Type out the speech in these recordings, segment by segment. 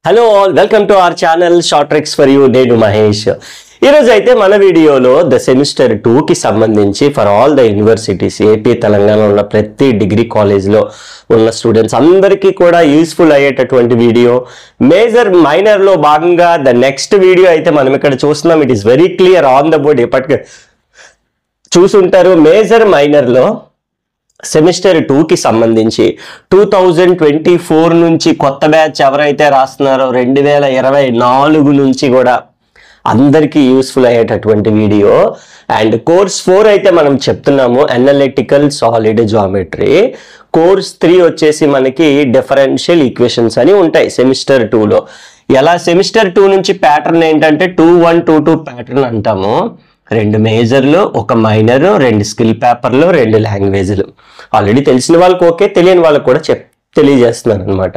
Hello all, welcome to our channel Short Tricks for You. నేను మహేష్. ఈ రోజు అయితే మన వీడియోలో ద సెమిస్టర్ 2 కి సంబంధించి for all the universities AP Telangana ఉన్న ప్రతి డిగ్రీ కాలేజ్ లో ఉన్న స్టూడెంట్స్ అందరికీ కూడా యూస్ఫుల్ అయ్యేటటువంటి వీడియో. మేజర్ మైనర్ లో భాగంగా ద నెక్స్ట్ వీడియో అయితే మనం ఇక్కడ చూస్తున్నాం. It is very clear on the board. ఎప్పటికీ చూసుంటారు. మేజర్ మైనర్ లో సెమిస్టర్ 2 కి సంబంధించి 2024 నుంచి కొత్త బ్యాచ్ ఎవరైతే రాస్తున్నారో 2024 నుంచి కూడా అందరికీ యూస్ఫుల్ అయ్యేటటువంటి వీడియో. అండ్ కోర్స్ 4 అయితే మనం చెప్తున్నాము అనలిటికల్ సాలిడ్ జామెట్రీ. కోర్స్ 3 వచ్చేసి మనకి డిఫరెన్షియల్ ఈక్వేషన్స్ అని ఉంటాయి సెమిస్టర్ 2లో. ఎలా సెమిస్టర్ 2 నుంచి ప్యాటర్న్ ఏంటంటే 2-1-2-2 ప్యాటర్న్ అంటాము. 2 మేజర్లు, 1 మైనర్, 2 స్కిల్ పేపర్లు, 2 లాంగ్వేజ్లు. ఆల్రెడీ తెలిసిన వాళ్ళకి ఓకే, తెలియని వాళ్ళకి కూడా తెలియజేస్తున్నాను అనమాట.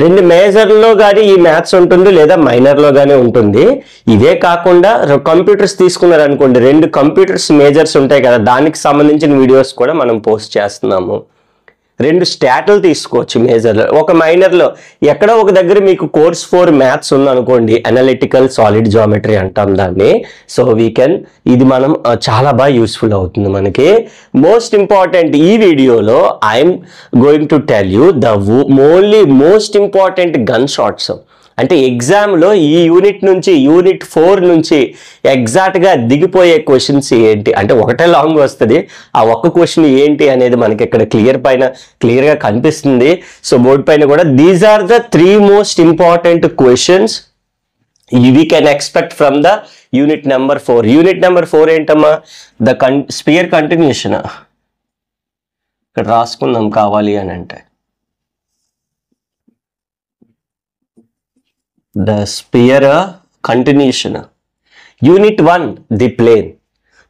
2 మేజర్లో కానీ ఈ మ్యాథ్స్ ఉంటుంది, లేదా మైనర్లో కానీ ఉంటుంది. ఇవే కాకుండా కంప్యూటర్స్ తీసుకున్నారనుకోండి, 2 కంప్యూటర్స్ మేజర్స్ ఉంటాయి కదా, దానికి సంబంధించిన వీడియోస్ కూడా మనం పోస్ట్ చేస్తున్నాము. 2 స్టాట్లు తీసుకోవచ్చు మేజర్లో. 1 మైనర్లో ఎక్కడో ఒక దగ్గర మీకు కోర్స్ 4 మ్యాథ్స్ ఉందనుకోండి, అనలిటికల్ సాలిడ్ జామెట్రీ అంటాం దాన్ని. సో ఇది మనం చాలా బాగా యూస్ఫుల్ అవుతుంది మనకి. మోస్ట్ ఇంపార్టెంట్ ఈ వీడియోలో I'm going to tell you the most important gun shots. అంటే ఎగ్జామ్లో ఈ యూనిట్ 4 నుంచి ఎగ్జాక్ట్గా దిగిపోయే క్వశ్చన్స్ ఏంటి అంటే ఒకటే లాంగ్ వస్తుంది. ఆ ఒక్క క్వశ్చన్ ఏంటి అనేది మనకి ఇక్కడ క్లియర్గా కనిపిస్తుంది. సో బోర్డు పైన కూడా these are the 3 most important questions we can expect from the unit number 4. Unit number 4 ఏంటమ్మా? The spear continuation. ఇక్కడ రాసుకుందాం కావాలి అని అంటే the sphere continuation. Unit 1 the plane,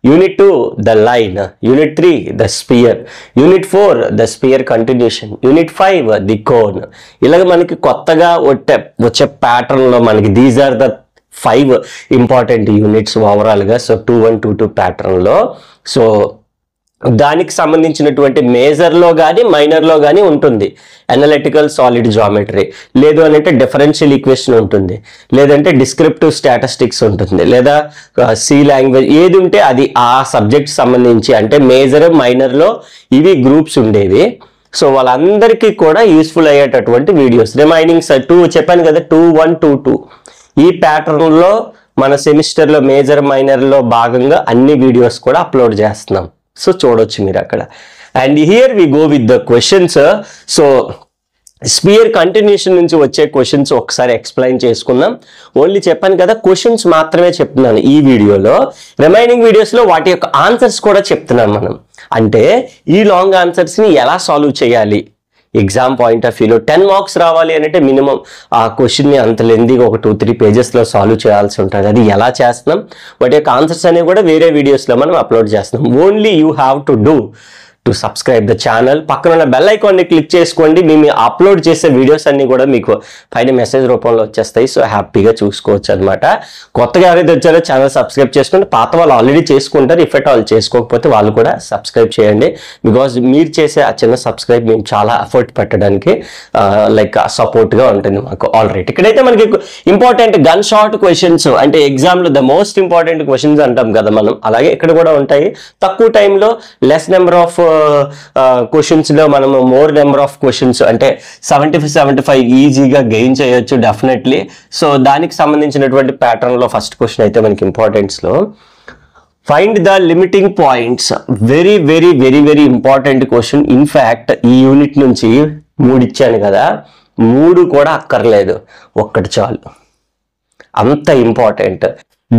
Unit 2 the line, Unit 3 the sphere, Unit 4 the sphere continuation, Unit 5 the cone. ఇలాగ మనకి కొత్తగా వచ్చే pattern లో మనకి these are the 5 important units overall గా. సో 2-1-2-2 ప్యాటర్న్ లో. సో దానికి సంబంధించినటువంటి మేజర్లో కానీ మైనర్లో కానీ ఉంటుంది అనలిటికల్ సాలిడ్ జామెట్రీ. లేదు అని అంటే డిఫరెన్షియల్ ఈక్వేషన్ ఉంటుంది, లేదంటే డిస్క్రిప్టివ్ స్టాటిస్టిక్స్ ఉంటుంది, లేదా సి లాంగ్వేజ్ ఏది ఉంటే అది ఆ సబ్జెక్ట్ సంబంధించి. అంటే మేజర్ మైనర్లో ఇవి గ్రూప్స్ ఉండేవి. సో వాళ్ళందరికీ కూడా యూస్ఫుల్ అయ్యేటటువంటి వీడియోస్. రిమైనింగ్ 2 చెప్పాను కదా 2-1-2-2 ఈ ప్యాటర్న్లో మన సెమిస్టర్లో మేజర్ మైనర్లో భాగంగా అన్ని వీడియోస్ కూడా అప్లోడ్ చేస్తున్నాం. సో చూడొచ్చు మీరు అక్కడ. And here we go with the questions. So sphere continuation నుంచి వచ్చే క్వశ్చన్స్ ఒకసారి ఎక్స్ప్లెయిన్ చేసుకుందాం. ఓన్లీ చెప్పాను కదా క్వశ్చన్స్ మాత్రమే చెప్తున్నాను ఈ వీడియోలో. రిమైనింగ్ వీడియోస్లో వాటి యొక్క ఆన్సర్స్ కూడా చెప్తున్నాం మనం. అంటే ఈ లాంగ్ ఆన్సర్స్ని ఎలా సాల్వ్ చేయాలి ఎగ్జామ్ పాయింట్ ఆఫ్ వ్యూలో. 10 మార్క్స్ రావాలి అని అంటే మినిమం ఆ క్వశ్చన్ని అంత లెందీగా ఒక 2-3 పేజెస్లో సాల్వ్ చేయాల్సి ఉంటుంది. అది ఎలా చేస్తున్నాం, వాటి యొక్క ఆన్సర్స్ అనేవి కూడా వేరే వీడియోస్లో మనం అప్లోడ్ చేస్తున్నాం. Only you have to do to subscribe the channel. పక్కన ఉన్న బెల్ ఐకాన్ని క్లిక్ చేసుకోండి. మేము అప్లోడ్ చేసే వీడియోస్ అన్ని కూడా మీకు పైన మెసేజ్ రూపంలో వచ్చేస్తాయి. సో హ్యాపీగా చూసుకోవచ్చు అనమాట. కొత్తగా ఎవరైతే వచ్చారో ఛానల్ సబ్స్క్రైబ్ చేసుకోండి. పాత వాళ్ళు ఆల్రెడీ చేసుకుంటారు. ఇఫ్ ఎట్ వాళ్ళు చేసుకోకపోతే వాళ్ళు కూడా సబ్స్క్రైబ్ చేయండి. బికాజ్ మీరు చేసే ఆ చిన్న సబ్స్క్రైబ్ మేము చాలా ఎఫర్ట్ పెట్టడానికి లైక్ సపోర్ట్గా ఉంటుంది మాకు. ఆల్ రైట్, ఇక్కడైతే మనకి ఇంపార్టెంట్ గన్ షాట్ క్వశ్చన్స్ అంటే ఎగ్జామ్లో ద మోస్ట్ ఇంపార్టెంట్ క్వశ్చన్స్ అంటాం కదా మనం. అలాగే ఇక్కడ కూడా ఉంటాయి. తక్కువ టైంలో లెస్ నెంబర్ ఆఫ్ క్వశ్చన్స్ లో మనము మోర్ నెంబర్ ఆఫ్ క్వశ్చన్స్ అంటే 75 ఈజీగా గెయిన్ చేయొచ్చు డెఫినెట్లీ. సో దానికి సంబంధించినటువంటి ప్యాటర్న్ లో ఫస్ట్ క్వశ్చన్ అయితే మనకి ఇంపార్టెన్స్ లో find the limiting points. Very very very very important question. In fact ఈ యూనిట్ నుంచి 3 ఇచ్చాను కదా, 3 కూడా అక్కర్లేదు, 1 చాలు. అంత ఇంపార్టెంట్.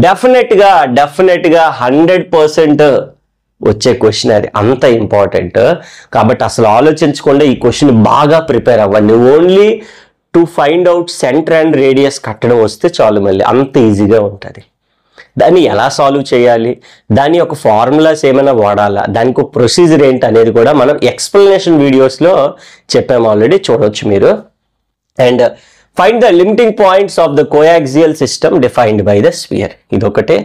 డెఫినెట్గా 100% వచ్చే క్వశ్చన్ అది. అంత ఇంపార్టెంట్ కాబట్టి అసలు ఆలోచించకుండా ఈ క్వశ్చన్ బాగా ప్రిపేర్ అవ్వండి. Only to find out centre and radius కట్టడం వస్తే చాలు, మళ్ళీ అంత ఈజీగా ఉంటుంది. దాన్ని ఎలా సాల్వ్ చేయాలి, దాని యొక్క ఫార్ములాస్ ఏమైనా వాడాలా, దానికి ఒక ప్రొసీజర్ ఏంటి అనేది కూడా మనం ఎక్స్ప్లెనేషన్ వీడియోస్లో చెప్పాము ఆల్రెడీ, చూడవచ్చు మీరు. And find the limiting points of the coaxial system defined by the spear. ఇదొకటి.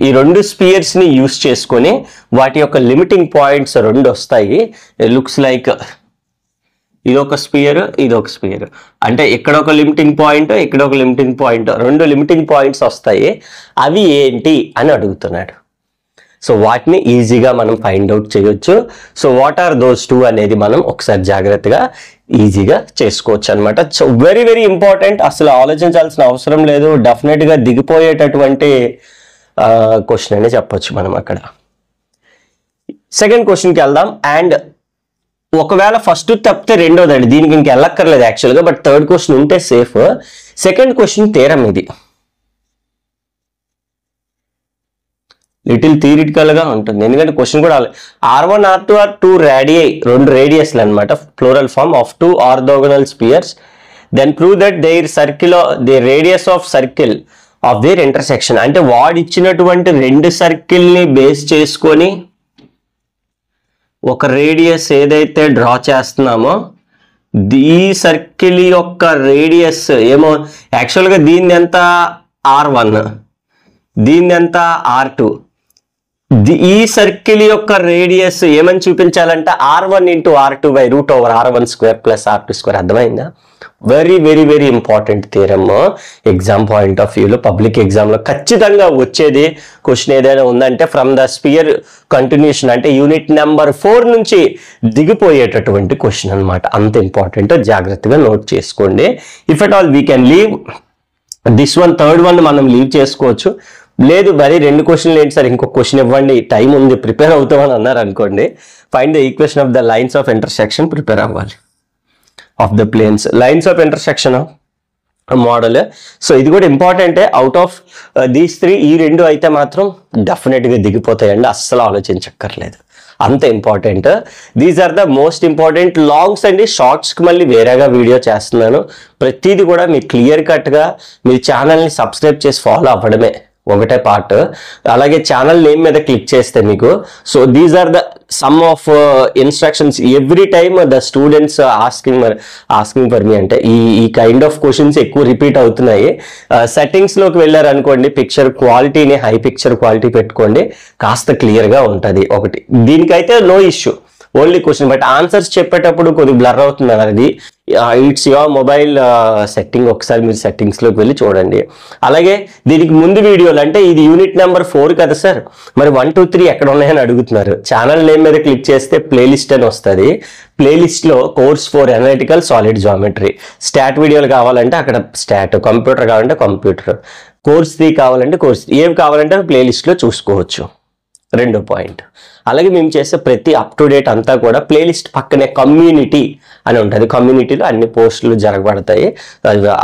ఈ 2 స్పియర్స్ని యూస్ చేసుకొని వాటి యొక్క లిమిటింగ్ పాయింట్స్ 2 వస్తాయి. లుక్స్ లైక్ ఇది ఒక స్పియర్, ఇది ఒక స్పియర్. అంటే ఇక్కడ ఒక లిమిటింగ్ పాయింట్, ఇక్కడ ఒక లిమిటింగ్ పాయింట్, 2 లిమిటింగ్ పాయింట్స్ వస్తాయి. అవి ఏంటి అని అడుగుతున్నాడు. సో వాటిని ఈజీగా మనం ఫైండ్ అవుట్ చేయొచ్చు. సో వాట్ ఆర్ దోస్ 2 అనేది మనం ఒకసారి జాగ్రత్తగా ఈజీగా చేసుకోవచ్చు అనమాట. సో వెరీ వెరీ ఇంపార్టెంట్, అసలు ఆలోచించాల్సిన అవసరం లేదు. డెఫినెట్గా దిగిపోయేటటువంటి క్వశ్చన్ అనే చెప్పొచ్చు మనం అక్కడ. సెకండ్ క్వశ్చన్కి వెళ్దాం. అండ్ ఒకవేళ ఫస్ట్ తప్పితే రెండోదండి, దీనికి ఇంక వెళ్ళక్కర్లేదు యాక్చువల్గా, బట్ థర్డ్ క్వశ్చన్ ఉంటే సేఫ్. సెకండ్ క్వశ్చన్ థీరం ఇది లిటిల్ థియరిటికల్ గా ఉంటుంది, ఎందుకంటే క్వశ్చన్ కూడా R1 R2 are 2 radii, 2 రేడియస్లు అనమాట, plural form of 2 orthogonal spheres. Then prove that the radius of circle of their intersection. అంటే వాడు ఇచ్చినటువంటి 2 సర్కిల్ని బేస్ చేసుకొని ఒక రేడియస్ ఏదైతే డ్రా చేస్తున్నామో ఈ సర్కిల్ యొక్క రేడియస్ ఏమో యాక్చువల్గా దీన్ని ఎంత R1, దీన్ని ఎంత R2. ఈ సర్కిల్ యొక్క రేడియస్ ఏమని చూపించాలంటే R1 × R2 / √R1² + R2². అర్థమైందా? Very very very important theorem. Exam point of వ్యూలో, పబ్లిక్ ఎగ్జామ్లో ఖచ్చితంగా వచ్చేది క్వశ్చన్ ఏదైనా ఉందంటే ఫ్రమ్ ద స్పియర్ కంటిన్యూషన్, అంటే యూనిట్ నెంబర్ 4 నుంచి దిగిపోయేటటువంటి క్వశ్చన్ అనమాట. అంత ఇంపార్టెంట్, జాగ్రత్తగా నోట్ చేసుకోండి. If at all we can leave this one, third one మనం లీవ్ చేసుకోవచ్చు. లేదు మరి 2 క్వశ్చన్లు ఏంటి సార్, ఇంకొక క్వశ్చన్ ఇవ్వండి, టైం ఉంది, ప్రిపేర్ అవుతామని అన్నారు అనుకోండి. Find the equation of the lines of intersection, prepare అవ్వాలి. Of the planes, lines of intersection model. So ఇది కూడా ఇంపార్టెంటే. అవుట్ ఆఫ్ దీస్ 3 ఈ 2 అయితే మాత్రం డెఫినెట్గా దిగిపోతాయండి, అస్సలు ఆలోచించక్కర్లేదు, అంత important. These are the most important. Longs అండి, షార్ట్స్కి మళ్ళీ వేరేగా వీడియో చేస్తున్నాను. ప్రతిదీ కూడా మీకు క్లియర్ కట్గా మీ ఛానల్ని సబ్స్క్రైబ్ చేసి ఫాలో అవ్వడమే ఒకటే పార్ట్. అలాగే ఛానల్ నేమ్ మీద క్లిక్ చేస్తే మీకు, so these are the some of instructions every time the students asking for me. అంటే ఈ కైండ్ ఆఫ్ క్వశ్చన్స్ ఎక్కువ రిపీట్ అవుతున్నాయి. సెట్టింగ్స్లోకి వెళ్ళారు అనుకోండి, పిక్చర్ క్వాలిటీని హై పిక్చర్ క్వాలిటీ పెట్టుకోండి, కాస్త క్లియర్గా ఉంటుంది. ఒకటి దీనికైతే no issue, only question, but answers చెప్పేటప్పుడు కొద్దిగా బ్లర్ అవుతుంది అది. ఇట్స్ యువర్ మొబైల్ సెట్టింగ్, ఒకసారి మీరు సెట్టింగ్స్లోకి వెళ్ళి చూడండి. అలాగే దీనికి ముందు వీడియోలు, అంటే ఇది యూనిట్ నెంబర్ 4 కదా సార్, మరి 1 2 3 ఎక్కడ ఉన్నాయని అడుగుతున్నారు. ఛానల్ నేమ్ మీద క్లిక్ చేస్తే ప్లేలిస్ట్ అని వస్తుంది. ప్లేలిస్ట్లో course 4 analytical solid geometry, start వీడియోలు కావాలంటే అక్కడ స్టాట్, కంప్యూటర్ కావాలంటే కంప్యూటర్, కోర్స్ 3 కావాలంటే కోర్స్, ఏవి కావాలంటే ప్లేలిస్ట్లో చూసుకోవచ్చు. 2వ పాయింట్. అలాగే మేము చేసే ప్రతి అప్ టు డేట్ అంతా కూడా ప్లేలిస్ట్ పక్కనే కమ్యూనిటీ అని ఉంటుంది. కమ్యూనిటీలో అన్ని పోస్టులు జరగబడతాయి,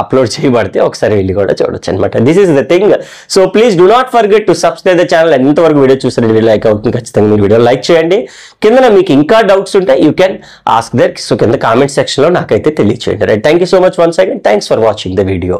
అప్లోడ్ చేయబడితే ఒకసారి వెళ్ళి కూడా చూడొచ్చు అనమాట. This is the thing. So please do not forget to subscribe the channel. ఎంతవరకు వీడియో చూసారు, వీడియో లైక్ అవుతుంది, ఖచ్చితంగా మీరు వీడియో లైక్ చేయండి. కింద మీకు ఇంకా డౌట్స్ ఉంటే you can ask there. So కింద కామెంట్ సెక్షన్లో నాకైతే తెలియచేయండి. Right, thank you so much once again. Thanks for watching the video.